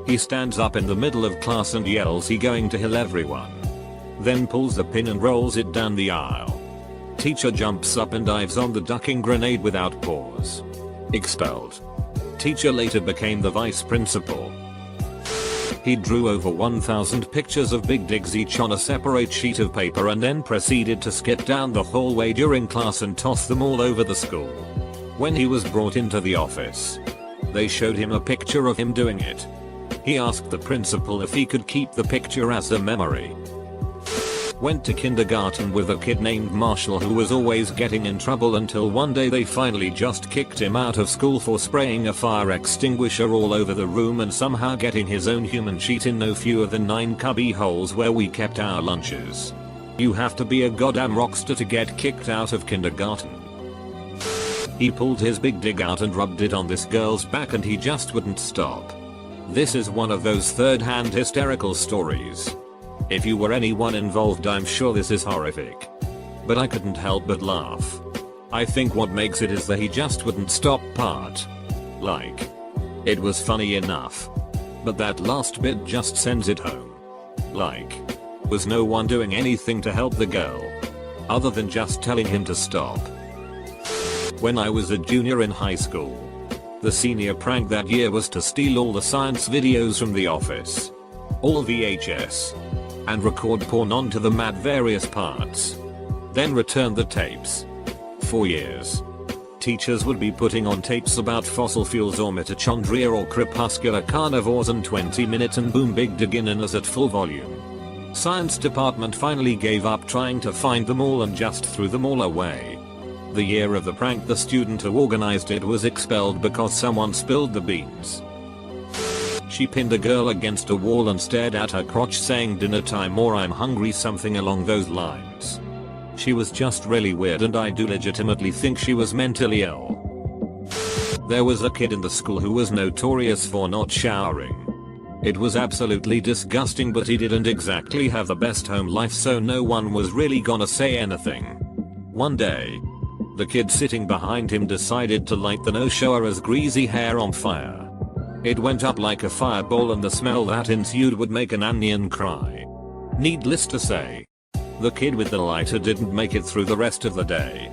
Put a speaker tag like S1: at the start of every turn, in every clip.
S1: He stands up in the middle of class and yells "He going to kill everyone." Then pulls the pin and rolls it down the aisle. Teacher jumps up and dives on the ducking grenade without pause. Expelled. Teacher later became the vice principal. He drew over 1,000 pictures of big digs each on a separate sheet of paper and then proceeded to skip down the hallway during class and toss them all over the school. When he was brought into the office, they showed him a picture of him doing it. He asked the principal if he could keep the picture as a memory. Went to kindergarten with a kid named Marshall who was always getting in trouble until one day they finally just kicked him out of school for spraying a fire extinguisher all over the room and somehow getting his own human sheet in no fewer than 9 cubby holes where we kept our lunches. You have to be a goddamn rockster to get kicked out of kindergarten. He pulled his big dig out and rubbed it on this girl's back and he just wouldn't stop. This is one of those third-hand hysterical stories. If you were anyone involved, I'm sure this is horrific. But I couldn't help but laugh. I think what makes it is the "he just wouldn't stop" part. Like, it was funny enough, but that last bit just sends it home. Like, was no one doing anything to help the girl, other than just telling him to stop? When I was a junior in high school, the senior prank that year was to steal all the science videos from the office, all VHS, and record porn onto them at various parts. Then return the tapes. For years, teachers would be putting on tapes about fossil fuels or mitochondria or crepuscular carnivores, and 20 minutes and boom, big dig in us at full volume. Science department finally gave up trying to find them all and just threw them all away. The year of the prank, the student who organized it was expelled because someone spilled the beans. She pinned a girl against a wall and stared at her crotch saying "dinner time" or "I'm hungry," something along those lines. She was just really weird and I do legitimately think she was mentally ill. There was a kid in the school who was notorious for not showering. It was absolutely disgusting, but he didn't exactly have the best home life, so no one was really gonna say anything. One day, the kid sitting behind him decided to light the no-shower's greasy hair on fire. It went up like a fireball and the smell that ensued would make an onion cry. Needless to say, the kid with the lighter didn't make it through the rest of the day.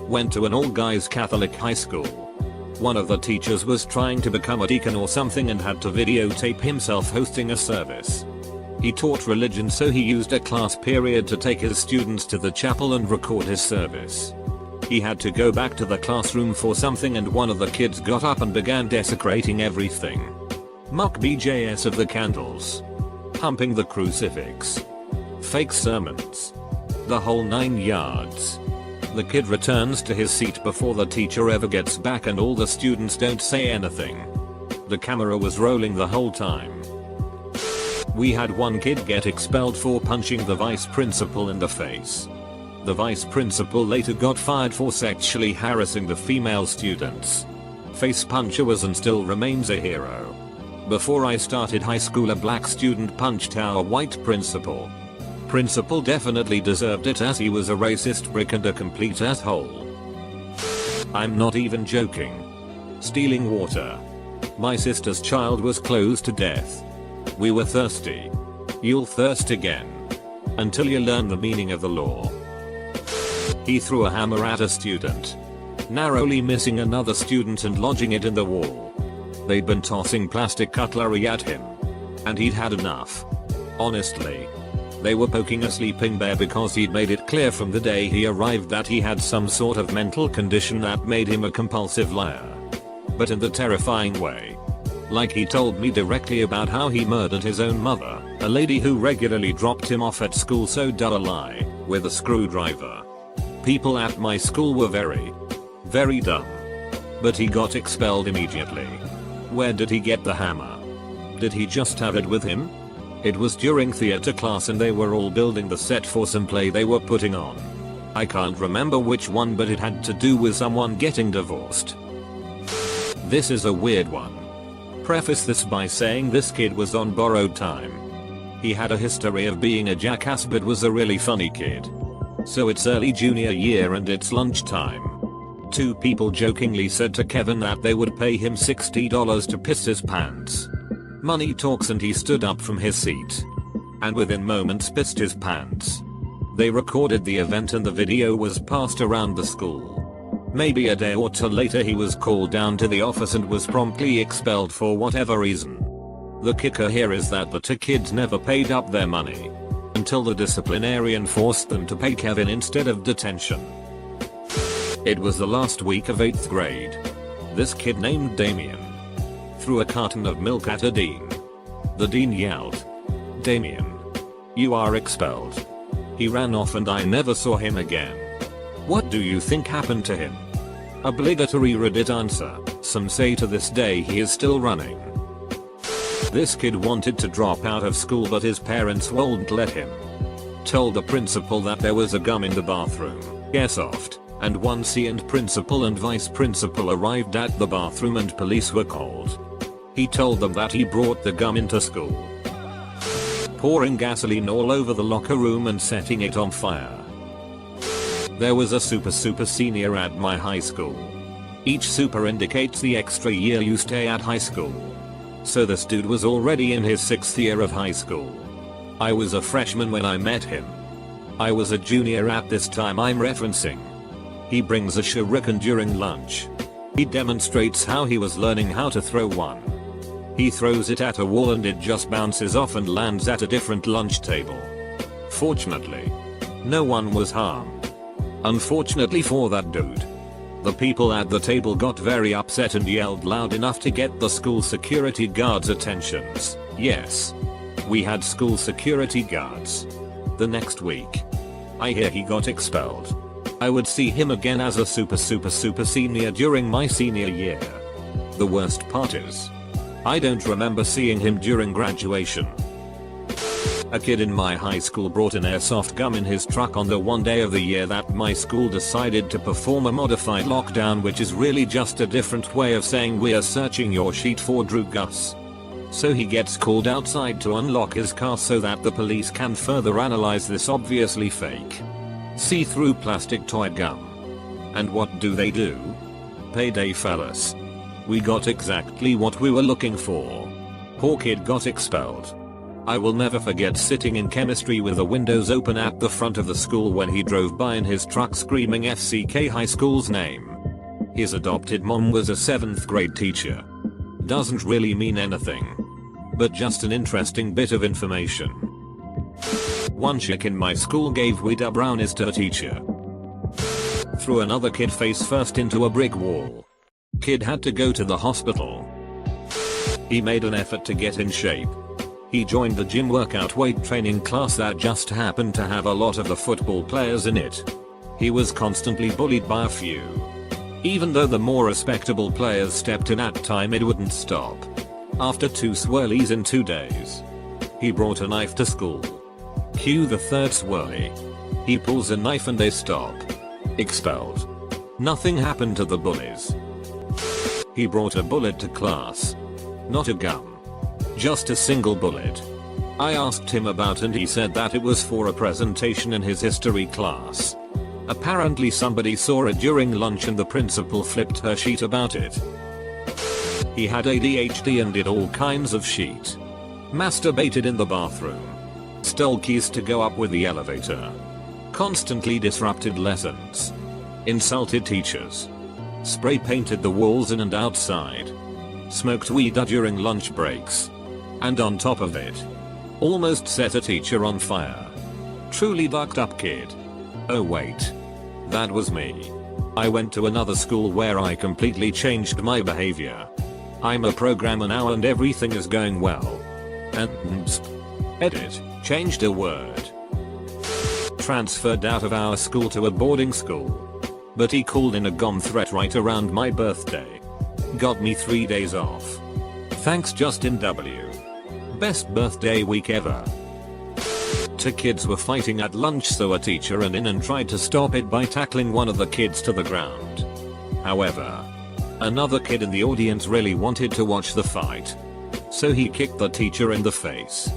S1: Went to an all-guys Catholic high school. One of the teachers was trying to become a deacon or something and had to videotape himself hosting a service. He taught religion, so he used a class period to take his students to the chapel and record his service. He had to go back to the classroom for something and one of the kids got up and began desecrating everything. Muck BJS of the candles, humping the crucifix, fake sermons, the whole 9 yards. The kid returns to his seat before the teacher ever gets back and all the students don't say anything. The camera was rolling the whole time. We had one kid get expelled for punching the vice principal in the face. The vice principal later got fired for sexually harassing the female students. Face puncher was and still remains a hero. Before I started high school, a black student punched our white principal. Principal definitely deserved it as he was a racist prick and a complete asshole. I'm not even joking. Stealing water. My sister's child was close to death. We were thirsty. You'll thirst again. Until you learn the meaning of the law. He threw a hammer at a student, narrowly missing another student and lodging it in the wall. They'd been tossing plastic cutlery at him, and he'd had enough. Honestly, they were poking a sleeping bear because he'd made it clear from the day he arrived that he had some sort of mental condition that made him a compulsive liar. But in the terrifying way. Like he told me directly about how he murdered his own mother, a lady who regularly dropped him off at school, so dull a lie, with a screwdriver. People at my school were very dumb. But he got expelled immediately. Where did he get the hammer? Did he just have it with him? It was during theater class and they were all building the set for some play they were putting on. I can't remember which one, but it had to do with someone getting divorced. This is a weird one. Preface this by saying this kid was on borrowed time. He had a history of being a jackass but was a really funny kid. So it's early junior year and it's lunchtime. Two people jokingly said to Kevin that they would pay him $60 to piss his pants. Money talks, and he stood up from his seat and within moments pissed his pants. They recorded the event and the video was passed around the school. Maybe a day or two later he was called down to the office and was promptly expelled for whatever reason. The kicker here is that the two kids never paid up their money until the disciplinarian forced them to pay Kevin instead of detention. It was the last week of 8th grade. This kid named Damien threw a carton of milk at a dean. The dean yelled, "Damien, you are expelled." He ran off and I never saw him again. What do you think happened to him? Obligatory Reddit answer. Some say to this day he is still running. This kid wanted to drop out of school but his parents wouldn't let him. Told the principal that there was a gum in the bathroom. Airsoft. And once he and principal and vice principal arrived at the bathroom and police were called, he told them that he brought the gum into school, pouring gasoline all over the locker room and setting it on fire. There was a super senior at my high school. Each super indicates the extra year you stay at high school. So this dude was already in his 6th year of high school. I was a freshman when I met him. I was a junior at this time I'm referencing. He brings a shuriken during lunch. He demonstrates how he was learning how to throw one. He throws it at a wall and it just bounces off and lands at a different lunch table. Fortunately, no one was harmed. Unfortunately for that dude, the people at the table got very upset and yelled loud enough to get the school security guards' attentions. Yes, we had school security guards. The next week, I hear he got expelled. I would see him again as a super senior during my senior year. The worst part is, I don't remember seeing him during graduation. A kid in my high school brought an airsoft gun in his truck on the one day of the year that my school decided to perform a modified lockdown, which is really just a different way of saying we're searching your sheet for Drew Gus. So he gets called outside to unlock his car so that the police can further analyze this obviously fake see-through plastic toy gum. And what do? Payday, fellas. We got exactly what we were looking for. Poor kid got expelled. I will never forget sitting in chemistry with the windows open at the front of the school when he drove by in his truck screaming FCK High School's name. His adopted mom was a 7th grade teacher. Doesn't really mean anything, but just an interesting bit of information. One chick in my school gave weed brownies to a teacher. Threw another kid face first into a brick wall. Kid had to go to the hospital. He made an effort to get in shape. He joined the gym workout weight training class that just happened to have a lot of the football players in it. He was constantly bullied by a few. Even though the more respectable players stepped in at time, it wouldn't stop. After 2 swirlies in 2 days, he brought a knife to school. Cue the third swirly. He pulls a knife and they stop. Expelled. Nothing happened to the bullies. He brought a bullet to class. Not a gun. Just a single bullet. I asked him about and he said that it was for a presentation in his history class. Apparently somebody saw it during lunch and the principal flipped her sheet about it. He had ADHD and did all kinds of shit. Masturbated in the bathroom. Stole keys to go up with the elevator. Constantly disrupted lessons. Insulted teachers. Spray painted the walls in and outside. Smoked weed during lunch breaks. And on top of it, almost set a teacher on fire. Truly bucked up kid. Oh wait. That was me. I went to another school where I completely changed my behavior. I'm a programmer now and everything is going well. And edit, changed a word. Transferred out of our school to a boarding school. But he called in a gun threat right around my birthday. Got me 3 days off. Thanks Justin W. Best birthday week ever. 2 kids were fighting at lunch, so a teacher ran in and tried to stop it by tackling one of the kids to the ground. However, another kid in the audience really wanted to watch the fight, so he kicked the teacher in the face.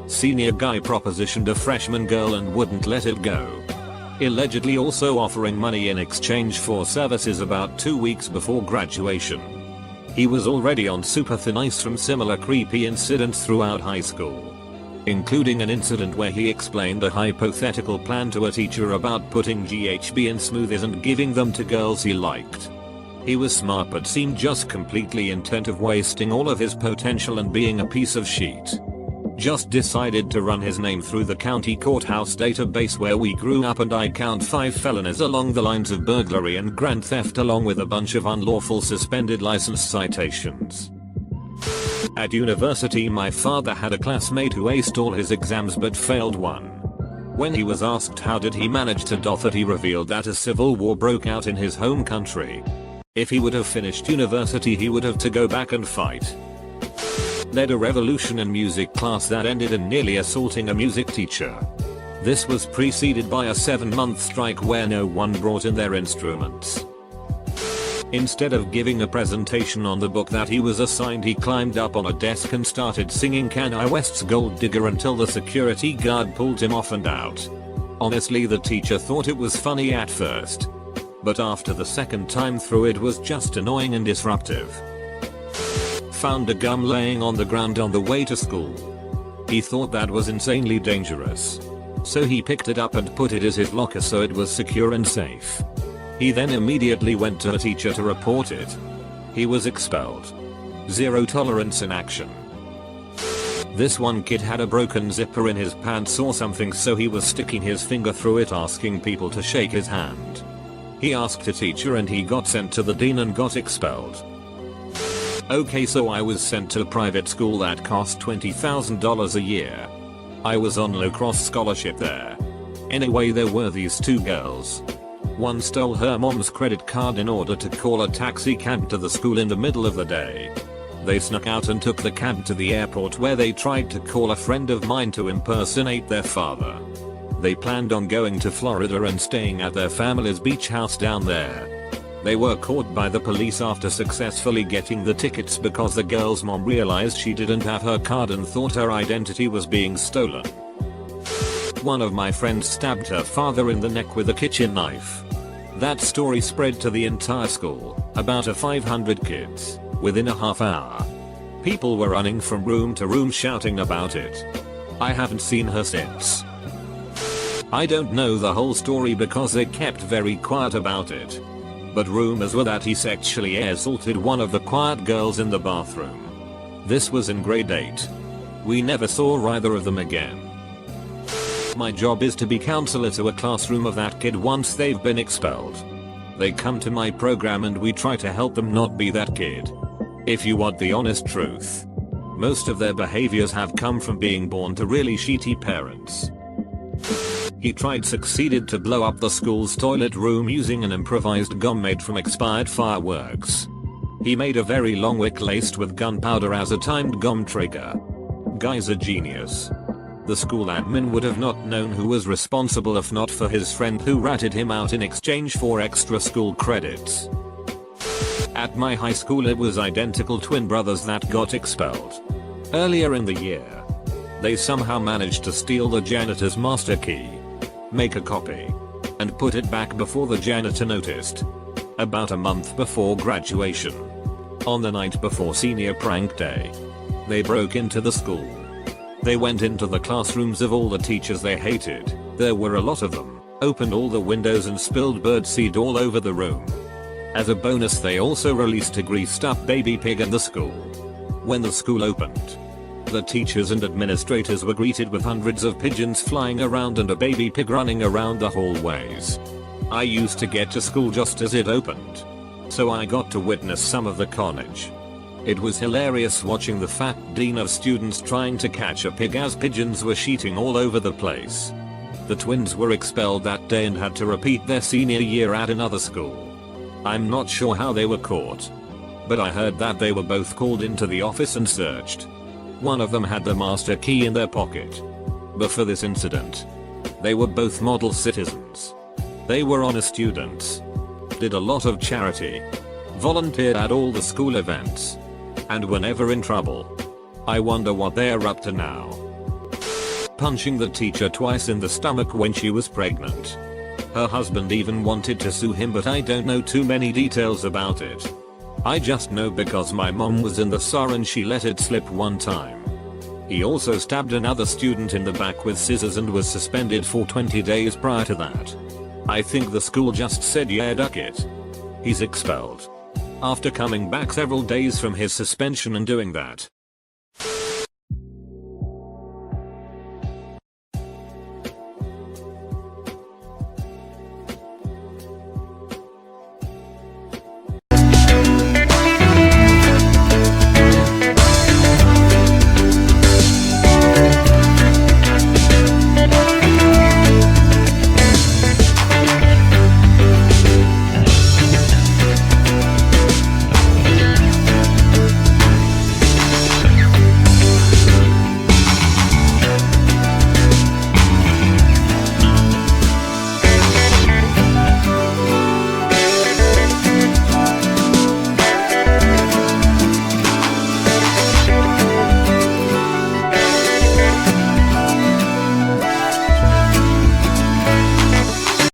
S1: Senior guy propositioned a freshman girl and wouldn't let it go. allegedly also offering money in exchange for services about 2 weeks before graduation. He was already on super thin ice from similar creepy incidents throughout high school, including an incident where he explained a hypothetical plan to a teacher about putting GHB in smoothies and giving them to girls he liked. He was smart but seemed just completely intent of wasting all of his potential and being a piece of shit. Just decided to run his name through the county courthouse database where we grew up, and I count 5 felonies along the lines of burglary and grand theft along with a bunch of unlawful suspended license citations. At university, my father had a classmate who aced all his exams but failed one. When he was asked how did he manage to do that, he revealed that a civil war broke out in his home country. If he would have finished university, he would have to go back and fight. Led a revolution in music class that ended in nearly assaulting a music teacher. This was preceded by a 7-month strike where no one brought in their instruments. Instead of giving a presentation on the book that he was assigned, he climbed up on a desk and started singing Kanye West's Gold Digger until the security guard pulled him off and out. Honestly, the teacher thought it was funny at first, but after the second time through it was just annoying and disruptive. Found a gum laying on the ground on the way to school. He thought that was insanely dangerous, so he picked it up and put it in his locker so it was secure and safe. He then immediately went to a teacher to report it. He was expelled. Zero tolerance in action. This one kid had a broken zipper in his pants or something, so he was sticking his finger through it asking people to shake his hand. He asked a teacher and he got sent to the dean and got expelled. Okay, so I was sent to a private school that cost $20,000 a year. I was on low-cross scholarship there. Anyway, there were these 2 girls. One stole her mom's credit card in order to call a taxi cab to the school in the middle of the day. They snuck out and took the cab to the airport where they tried to call a friend of mine to impersonate their father. They planned on going to Florida and staying at their family's beach house down there. They were caught by the police after successfully getting the tickets because the girl's mom realized she didn't have her card and thought her identity was being stolen. One of my friends stabbed her father in the neck with a kitchen knife. That story spread to the entire school, about 500 kids, within a half hour. People were running from room to room shouting about it. I haven't seen her since. I don't know the whole story because they kept very quiet about it, but rumors were that he sexually assaulted one of the quiet girls in the bathroom. This was in grade 8. We never saw either of them again. My job is to be counselor to a classroom of that kid once they've been expelled. They come to my program and we try to help them not be that kid. If you want the honest truth, most of their behaviors have come from being born to really shitty parents. He succeeded to blow up the school's toilet room using an improvised gum made from expired fireworks. He made a very long wick laced with gunpowder as a timed gum trigger. Guy's a genius. The school admin would have not known who was responsible if not for his friend who ratted him out in exchange for extra school credits. At my high school, it was identical twin brothers that got expelled. Earlier in the year, they somehow managed to steal the janitor's master key, make a copy, and put it back before the janitor noticed. About a month before graduation, on the night before senior prank day, they broke into the school. They went into the classrooms of all the teachers they hated, there were a lot of them, opened all the windows and spilled birdseed all over the room. As a bonus, they also released a greased up baby pig in the school. When the school opened, the teachers and administrators were greeted with hundreds of pigeons flying around and a baby pig running around the hallways. I used to get to school just as it opened, so I got to witness some of the carnage. It was hilarious watching the fat dean of students trying to catch a pig as pigeons were sheeting all over the place. The twins were expelled that day and had to repeat their senior year at another school. I'm not sure how they were caught, but I heard that they were both called into the office and searched. One of them had the master key in their pocket. Before this incident, they were both model citizens. They were honest students, did a lot of charity, volunteered at all the school events, and were never in trouble. I wonder what they're up to now. Punching the teacher twice in the stomach when she was pregnant. Her husband even wanted to sue him, but I don't know too many details about it. I just know because my mom was in the SAR and she let it slip one time. He also stabbed another student in the back with scissors and was suspended for 20 days prior to that. I think the school just said yeah, duck it. He's expelled. After coming back several days from his suspension and doing that,